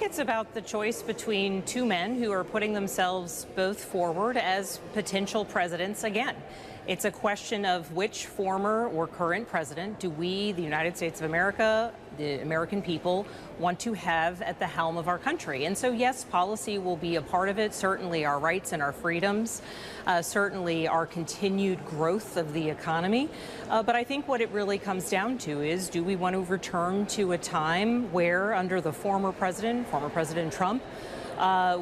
It's about the choice between two men who are putting themselves both forward as potential presidents again. It's a question of which former or current president do we, the United States of America, the American people, want to have at the helm of our country. And so, yes, policy will be a part of it, certainly our rights and our freedoms, certainly our continued growth of the economy. But I think what it really comes down to is, do we want to return to a time where, under the former President Trump,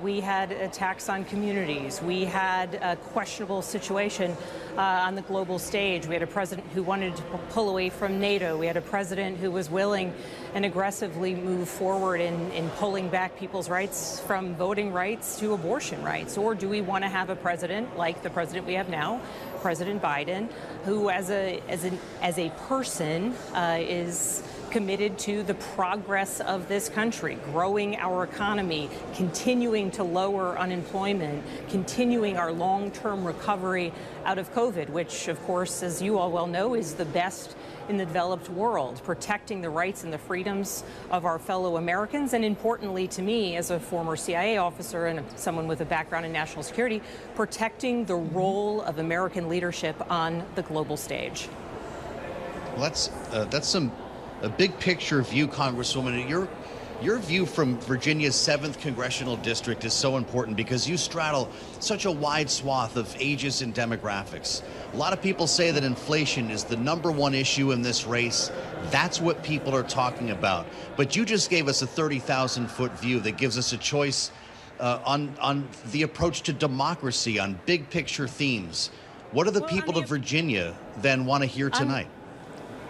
we had attacks on communities. We had a questionable situation on the global stage. We had a president who wanted to pull away from NATO. We had a president who was willing and aggressively move forward in pulling back people's rights from voting rights to abortion rights. Or do we want to have a president like the president we have now, President Biden, who as a person is committed to the progress of this country, growing our economy, continuing to lower unemployment, continuing our long-term recovery out of COVID, which, of course, as you all well know, is the best in the developed world, protecting the rights and the freedoms of our fellow Americans, and importantly to me, as a former CIA officer and someone with a background in national security, protecting the role of American leadership on the global stage. Well, that's a big picture view, Congresswoman. Your view from Virginia's 7th congressional district is so important because you straddle such a wide swath of ages and demographics. A lot of people say that inflation is the #1 issue in this race. That's what people are talking about. But you just gave us a 30,000-foot view that gives us a choice on the approach to democracy, on big picture themes. What do the people of Virginia then want to hear tonight?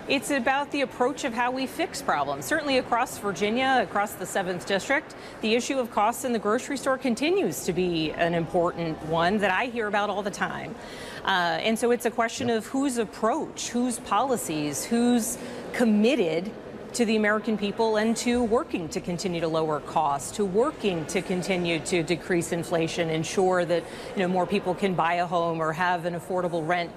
It's about the approach of how we fix problems. Certainly across Virginia, across the 7th District, the issue of costs in the grocery store continues to be an important one that I hear about all the time. And so it's a question of whose approach, whose policies, who's committed to the American people and to working to continue to lower costs, to working to continue to decrease inflation, ensure that more people can buy a home or have an affordable rent.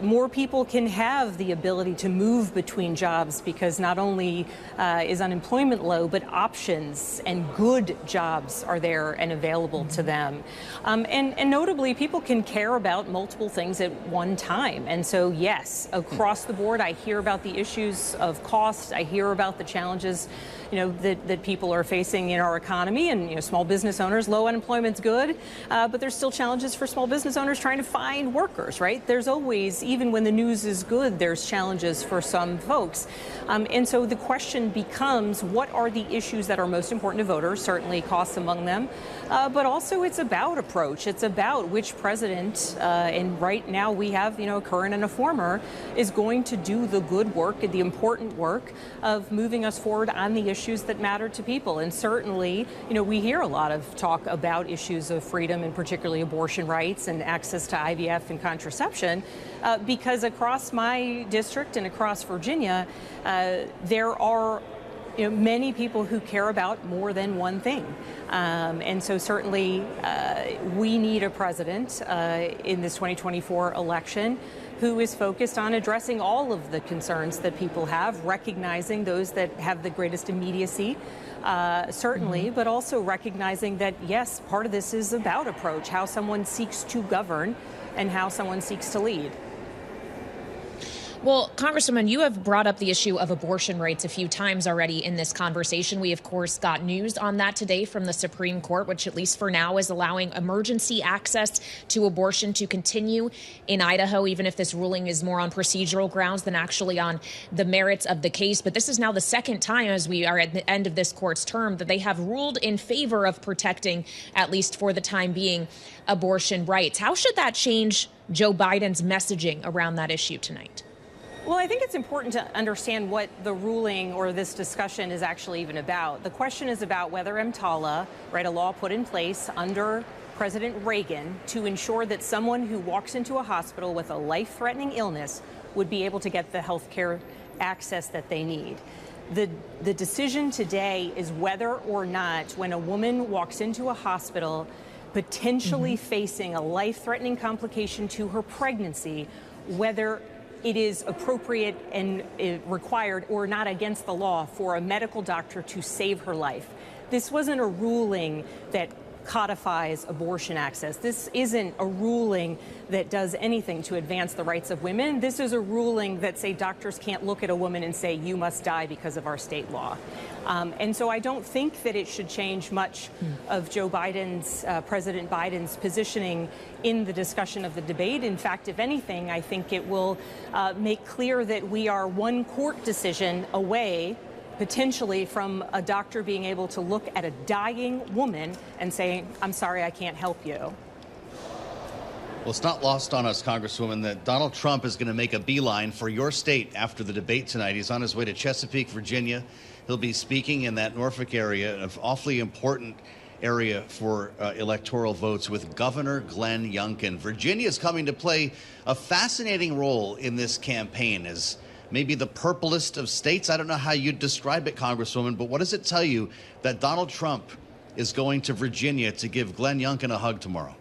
More people can have the ability to move between jobs because not only is unemployment low, but options and good jobs are there and available to them. And notably, people can care about multiple things at one time. And so, yes, across the board, I hear about the issues of cost. I hear about the challenges, that people are facing in our economy. And, small business owners, low unemployment's good, but there's still challenges for small business owners trying to find workers, right? There's always, even when the news is good, there's challenges for some folks. And so the question becomes, what are the issues that are most important to voters? Certainly costs among them, but also it's about approach. It's about which president, and right now we have, a current and a former, is going to do the good work and the important work of moving us forward on the issues that matter to people. And certainly, we hear a lot of talk about issues of freedom, and particularly abortion rights and access to IVF and contraception, because across my district and across Virginia, there are many people who care about more than one thing. And so certainly we need a president in this 2024 election who is focused on addressing all of the concerns that people have, recognizing those that have the greatest immediacy, certainly, but also recognizing that, yes, part of this is about approach, how someone seeks to govern and how someone seeks to lead. Well, Congresswoman, you have brought up the issue of abortion rights a few times already in this conversation. We, of course, got news on that today from the Supreme Court, which at least for now is allowing emergency access to abortion to continue in Idaho, even if this ruling is more on procedural grounds than actually on the merits of the case. But this is now the second time, as we are at the end of this court's term, that they have ruled in favor of protecting, at least for the time being, abortion rights. How should that change Joe Biden's messaging around that issue tonight? Well, I think it's important to understand what the ruling or this discussion is actually even about. The question is about whether EMTALA, right, a law put in place under President Reagan to ensure that someone who walks into a hospital with a life-threatening illness would be able to get the health care access that they need. The decision today is whether or not, when a woman walks into a hospital potentially facing a life-threatening complication to her pregnancy, whether it is appropriate and required or not against the law for a medical doctor to save her life. This wasn't a ruling that codifies abortion access. This isn't a ruling that does anything to advance the rights of women. This is a ruling that, say, doctors can't look at a woman and say, you must die because of our state law. And so I don't think that it should change much of Joe Biden's, President Biden's positioning in the discussion of the debate. In fact, if anything, I think it will make clear that we are one court decision away potentially from a doctor being able to look at a dying woman and say, I'm sorry, I can't help you. Well, it's not lost on us, Congresswoman, that Donald Trump is going to make a beeline for your state after the debate tonight. He's on his way to Chesapeake, Virginia. He'll be speaking in that Norfolk area, an awfully important area for electoral votes, with Governor Glenn Youngkin. Virginia is coming to play a fascinating role in this campaign as maybe the purplest of states. I don't know how you'd describe it, Congresswoman, but what does it tell you that Donald Trump is going to Virginia to give Glenn Youngkin a hug tomorrow?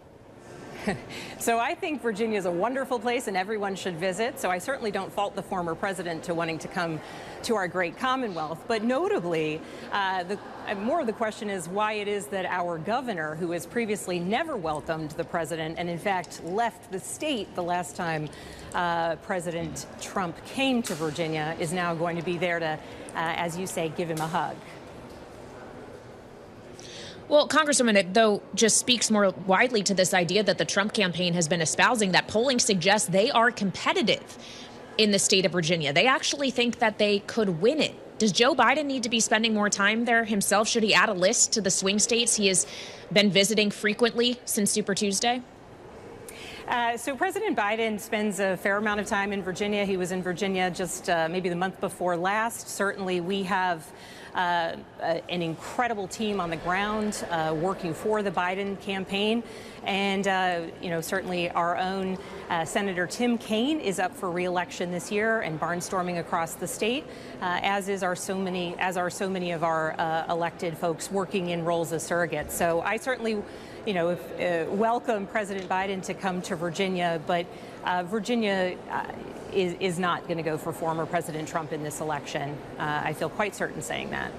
So I think Virginia is a wonderful place and everyone should visit. So I certainly don't fault the former president to wanting to come to our great Commonwealth. But notably, more of the question is why it is that our governor, who has previously never welcomed the president and in fact left the state the last time President Trump came to Virginia, is now going to be there to, as you say, give him a hug. Well, Congresswoman, it, though, just speaks more widely to this idea that the Trump campaign has been espousing, that polling suggests they are competitive in the state of Virginia. They actually think that they could win it. Does Joe Biden need to be spending more time there himself? Should he add a list to the swing states he has been visiting frequently since Super Tuesday? So President Biden spends a fair amount of time in Virginia. He was in Virginia just maybe the month before last. Certainly, we have an incredible team on the ground working for the Biden campaign. And, certainly our own Senator Tim Kaine is up for re-election this year and barnstorming across the state, as are so many of our elected folks working in roles as surrogates. So I certainly welcome President Biden to come to Virginia, but Virginia is not going to go for former President Trump in this election. I feel quite certain saying that.